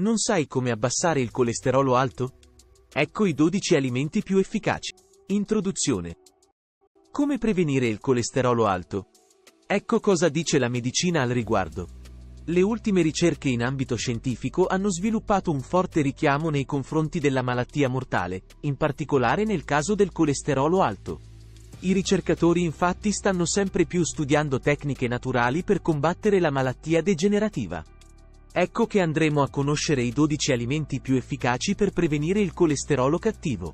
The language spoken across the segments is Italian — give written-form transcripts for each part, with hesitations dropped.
Non sai come abbassare il colesterolo alto? Ecco i 12 alimenti più efficaci. Introduzione. Come prevenire il colesterolo alto? Ecco cosa dice la medicina al riguardo. Le ultime ricerche in ambito scientifico hanno sviluppato un forte richiamo nei confronti della malattia mortale, in particolare nel caso del colesterolo alto. I ricercatori infatti stanno sempre più studiando tecniche naturali per combattere la malattia degenerativa. Ecco che andremo a conoscere i 12 alimenti più efficaci per prevenire il colesterolo cattivo.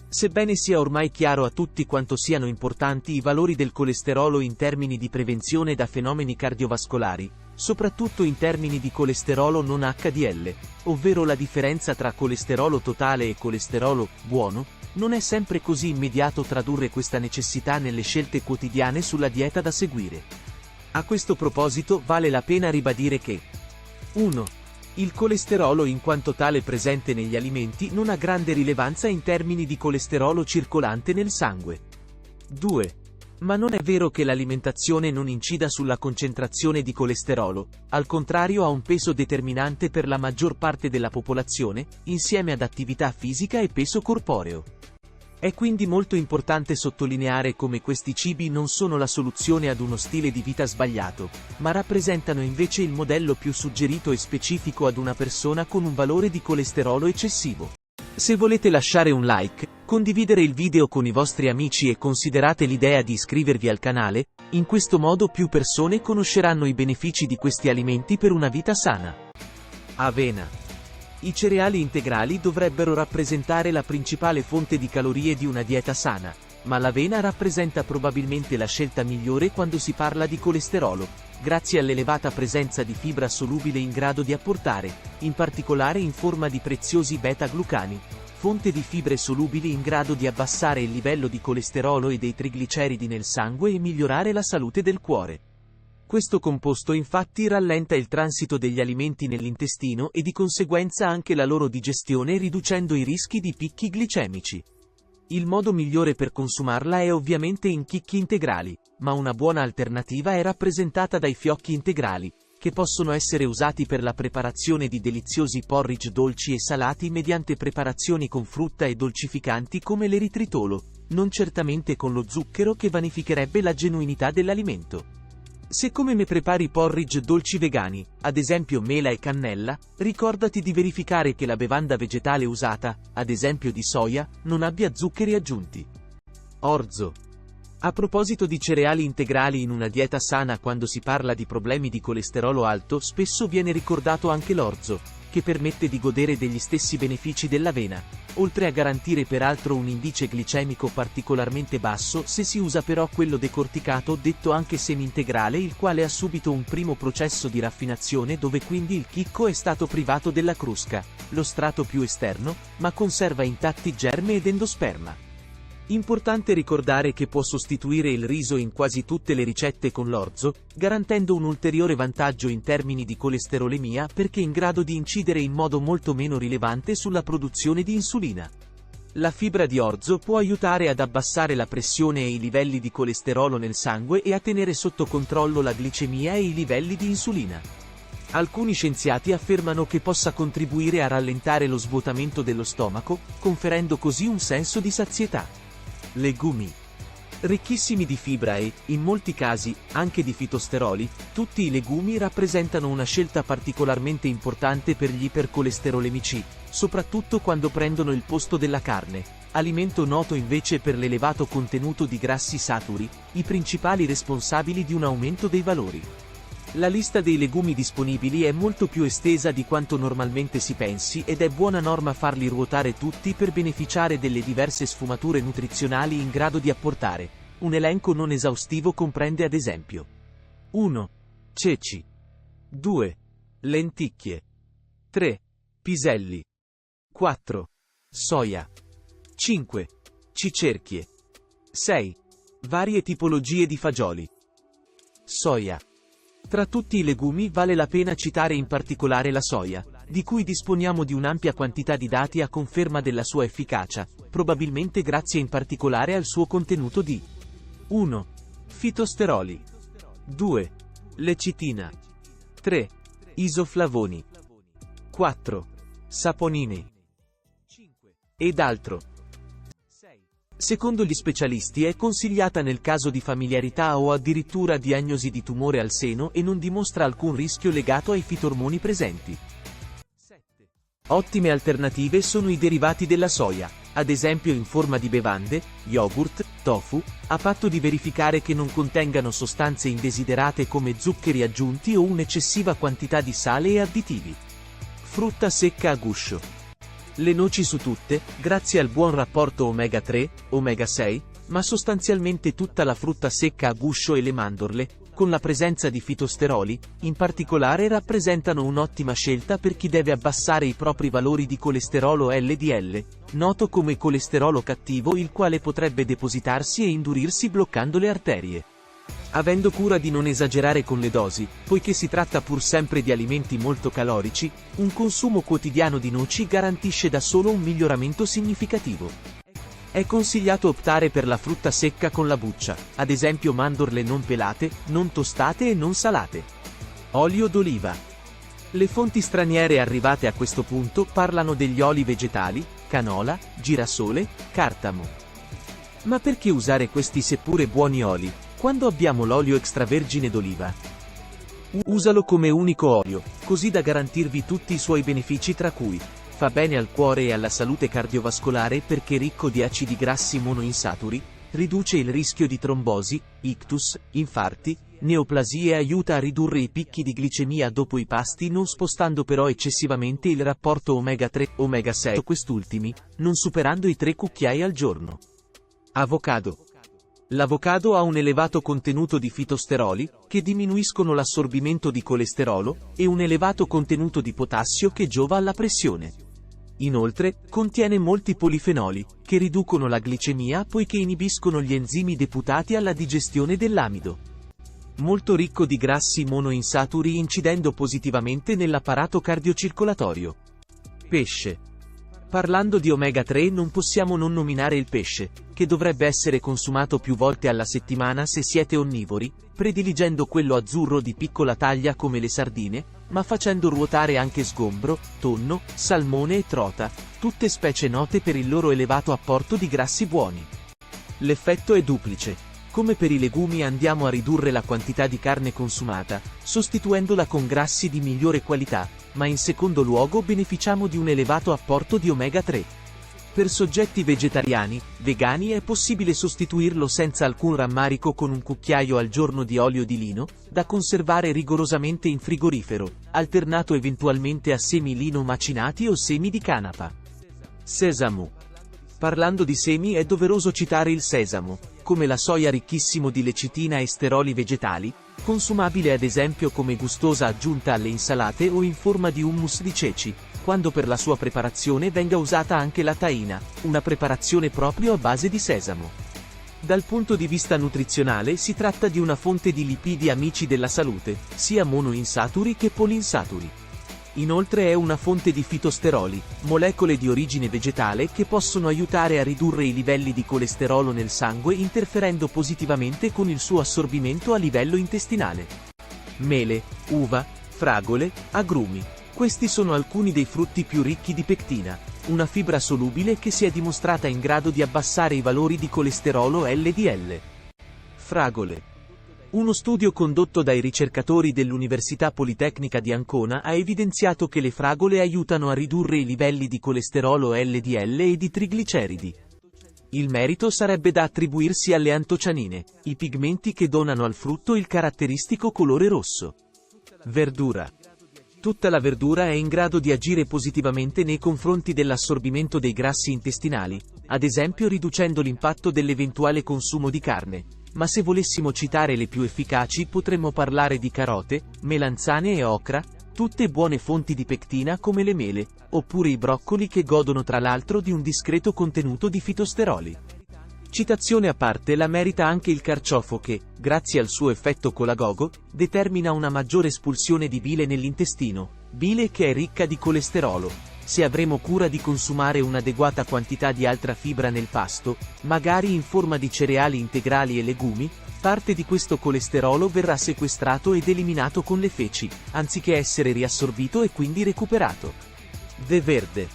Sebbene sia ormai chiaro a tutti quanto siano importanti i valori del colesterolo in termini di prevenzione da fenomeni cardiovascolari, soprattutto in termini di colesterolo non HDL, ovvero la differenza tra colesterolo totale e colesterolo buono, non è sempre così immediato tradurre questa necessità nelle scelte quotidiane sulla dieta da seguire. A questo proposito vale la pena ribadire che 1. Il colesterolo in quanto tale presente negli alimenti non ha grande rilevanza in termini di colesterolo circolante nel sangue. 2. Ma non è vero che l'alimentazione non incida sulla concentrazione di colesterolo, al contrario ha un peso determinante per la maggior parte della popolazione, insieme ad attività fisica e peso corporeo. È quindi molto importante sottolineare come questi cibi non sono la soluzione ad uno stile di vita sbagliato, ma rappresentano invece il modello più suggerito e specifico ad una persona con un valore di colesterolo eccessivo. Se volete lasciare un like, condividere il video con i vostri amici e considerate l'idea di iscrivervi al canale, in questo modo più persone conosceranno i benefici di questi alimenti per una vita sana. Avena. I cereali integrali dovrebbero rappresentare la principale fonte di calorie di una dieta sana, ma l'avena rappresenta probabilmente la scelta migliore quando si parla di colesterolo, grazie all'elevata presenza di fibra solubile in grado di apportare, in particolare in forma di preziosi beta-glucani, fonte di fibre solubili in grado di abbassare il livello di colesterolo e dei trigliceridi nel sangue e migliorare la salute del cuore. Questo composto infatti rallenta il transito degli alimenti nell'intestino e di conseguenza anche la loro digestione riducendo i rischi di picchi glicemici. Il modo migliore per consumarla è ovviamente in chicchi integrali, ma una buona alternativa è rappresentata dai fiocchi integrali, che possono essere usati per la preparazione di deliziosi porridge dolci e salati mediante preparazioni con frutta e dolcificanti come l'eritritolo, non certamente con lo zucchero che vanificherebbe la genuinità dell'alimento. Se come me prepari porridge dolci vegani, ad esempio mela e cannella, ricordati di verificare che la bevanda vegetale usata, ad esempio di soia, non abbia zuccheri aggiunti. Orzo. A proposito di cereali integrali in una dieta sana, quando si parla di problemi di colesterolo alto spesso viene ricordato anche l'orzo, che permette di godere degli stessi benefici dell'avena, oltre a garantire peraltro un indice glicemico particolarmente basso se si usa però quello decorticato detto anche semi-integrale, il quale ha subito un primo processo di raffinazione dove quindi il chicco è stato privato della crusca, lo strato più esterno, ma conserva intatti germe ed endosperma. Importante ricordare che può sostituire il riso in quasi tutte le ricette con l'orzo, garantendo un ulteriore vantaggio in termini di colesterolemia perché è in grado di incidere in modo molto meno rilevante sulla produzione di insulina. La fibra di orzo può aiutare ad abbassare la pressione e i livelli di colesterolo nel sangue e a tenere sotto controllo la glicemia e i livelli di insulina. Alcuni scienziati affermano che possa contribuire a rallentare lo svuotamento dello stomaco, conferendo così un senso di sazietà. Legumi. Ricchissimi di fibra e, in molti casi, anche di fitosteroli, tutti i legumi rappresentano una scelta particolarmente importante per gli ipercolesterolemici, soprattutto quando prendono il posto della carne, alimento noto invece per l'elevato contenuto di grassi saturi, i principali responsabili di un aumento dei valori. La lista dei legumi disponibili è molto più estesa di quanto normalmente si pensi ed è buona norma farli ruotare tutti per beneficiare delle diverse sfumature nutrizionali in grado di apportare. Un elenco non esaustivo comprende ad esempio 1. Ceci 2. Lenticchie 3. Piselli 4. Soia 5. Cicerchie 6. Varie tipologie di fagioli. Soia. Tra tutti i legumi vale la pena citare in particolare la soia, di cui disponiamo di un'ampia quantità di dati a conferma della sua efficacia, probabilmente grazie in particolare al suo contenuto di 1. Fitosteroli 2. Lecitina 3. Isoflavoni 4. Saponine. 5. Ed altro. 6. Secondo gli specialisti è consigliata nel caso di familiarità o addirittura diagnosi di tumore al seno e non dimostra alcun rischio legato ai fitormoni presenti. 7. Ottime alternative sono i derivati della soia, ad esempio in forma di bevande, yogurt, tofu, a patto di verificare che non contengano sostanze indesiderate come zuccheri aggiunti o un'eccessiva quantità di sale e additivi. Frutta secca a guscio. Le noci su tutte, grazie al buon rapporto omega 3, omega 6, ma sostanzialmente tutta la frutta secca a guscio e le mandorle, con la presenza di fitosteroli, in particolare rappresentano un'ottima scelta per chi deve abbassare i propri valori di colesterolo LDL, noto come colesterolo cattivo, il quale potrebbe depositarsi e indurirsi bloccando le arterie. Avendo cura di non esagerare con le dosi, poiché si tratta pur sempre di alimenti molto calorici, un consumo quotidiano di noci garantisce da solo un miglioramento significativo. È consigliato optare per la frutta secca con la buccia, ad esempio mandorle non pelate, non tostate e non salate. Olio d'oliva. Le fonti straniere arrivate a questo punto parlano degli oli vegetali, canola, girasole, cartamo. Ma perché usare questi seppure buoni oli, quando abbiamo l'olio extravergine d'oliva? Usalo come unico olio, così da garantirvi tutti i suoi benefici, tra cui fa bene al cuore e alla salute cardiovascolare perché ricco di acidi grassi monoinsaturi, riduce il rischio di trombosi, ictus, infarti, neoplasie e aiuta a ridurre i picchi di glicemia dopo i pasti, non spostando però eccessivamente il rapporto omega 3, omega 6, quest'ultimi, non superando i 3 cucchiai al giorno. Avocado. L'avocado ha un elevato contenuto di fitosteroli, che diminuiscono l'assorbimento di colesterolo, e un elevato contenuto di potassio che giova alla pressione. Inoltre, contiene molti polifenoli, che riducono la glicemia poiché inibiscono gli enzimi deputati alla digestione dell'amido. Molto ricco di grassi monoinsaturi, incidendo positivamente nell'apparato cardiocircolatorio. Pesce. Parlando di omega 3 non possiamo non nominare il pesce, che dovrebbe essere consumato più volte alla settimana se siete onnivori, prediligendo quello azzurro di piccola taglia come le sardine, ma facendo ruotare anche sgombro, tonno, salmone e trota, tutte specie note per il loro elevato apporto di grassi buoni. L'effetto è duplice. Come per i legumi andiamo a ridurre la quantità di carne consumata, sostituendola con grassi di migliore qualità, ma in secondo luogo beneficiamo di un elevato apporto di omega 3. Per soggetti vegetariani, vegani è possibile sostituirlo senza alcun rammarico con un cucchiaio al giorno di olio di lino, da conservare rigorosamente in frigorifero, alternato eventualmente a semi lino macinati o semi di canapa. Sesamo. Parlando di semi è doveroso citare il sesamo, come la soia ricchissimo di lecitina e steroli vegetali, consumabile ad esempio come gustosa aggiunta alle insalate o in forma di hummus di ceci, quando per la sua preparazione venga usata anche la taina, una preparazione proprio a base di sesamo. Dal punto di vista nutrizionale si tratta di una fonte di lipidi amici della salute, sia monoinsaturi che polinsaturi. Inoltre è una fonte di fitosteroli, molecole di origine vegetale che possono aiutare a ridurre i livelli di colesterolo nel sangue interferendo positivamente con il suo assorbimento a livello intestinale. Mele, uva, fragole, agrumi. Questi sono alcuni dei frutti più ricchi di pectina, una fibra solubile che si è dimostrata in grado di abbassare i valori di colesterolo LDL. Fragole. Uno studio condotto dai ricercatori dell'Università Politecnica di Ancona ha evidenziato che le fragole aiutano a ridurre i livelli di colesterolo LDL e di trigliceridi. Il merito sarebbe da attribuirsi alle antocianine, i pigmenti che donano al frutto il caratteristico colore rosso. Verdura. Tutta la verdura è in grado di agire positivamente nei confronti dell'assorbimento dei grassi intestinali, ad esempio riducendo l'impatto dell'eventuale consumo di carne. Ma se volessimo citare le più efficaci potremmo parlare di carote, melanzane e ocra, tutte buone fonti di pectina come le mele, oppure i broccoli che godono tra l'altro di un discreto contenuto di fitosteroli. Citazione a parte la merita anche il carciofo che, grazie al suo effetto colagogo, determina una maggiore espulsione di bile nell'intestino, bile che è ricca di colesterolo. Se avremo cura di consumare un'adeguata quantità di altra fibra nel pasto, magari in forma di cereali integrali e legumi, Parte di questo colesterolo verrà sequestrato ed eliminato con le feci, anziché essere riassorbito e quindi recuperato. The Verde.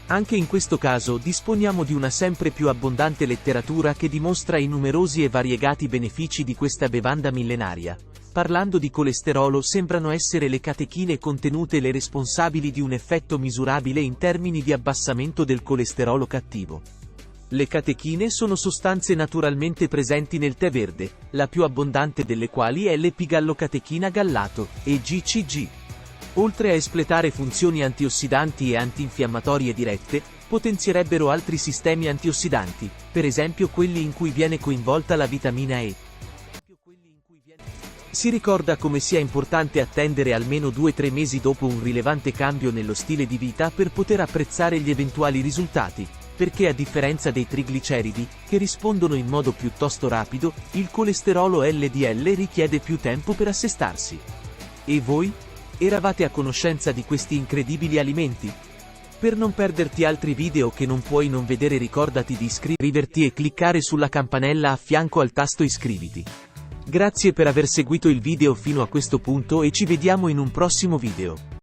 Anche in questo caso disponiamo di una sempre più abbondante letteratura che dimostra i numerosi e variegati benefici di questa bevanda millenaria. Parlando di colesterolo, sembrano essere le catechine contenute le responsabili di un effetto misurabile in termini di abbassamento del colesterolo cattivo. Le catechine sono sostanze naturalmente presenti nel tè verde, la più abbondante delle quali è l'epigallocatechina gallato, EGCG. Oltre a espletare funzioni antiossidanti e antinfiammatorie dirette, potenzierebbero altri sistemi antiossidanti, per esempio quelli in cui viene coinvolta la vitamina E. Si ricorda come sia importante attendere almeno 2-3 mesi dopo un rilevante cambio nello stile di vita per poter apprezzare gli eventuali risultati, perché a differenza dei trigliceridi, che rispondono in modo piuttosto rapido, il colesterolo LDL richiede più tempo per assestarsi. E voi? Eravate a conoscenza di questi incredibili alimenti? Per non perderti altri video che non puoi non vedere, ricordati di iscriverti e cliccare sulla campanella a fianco al tasto iscriviti. Grazie per aver seguito il video fino a questo punto e ci vediamo in un prossimo video.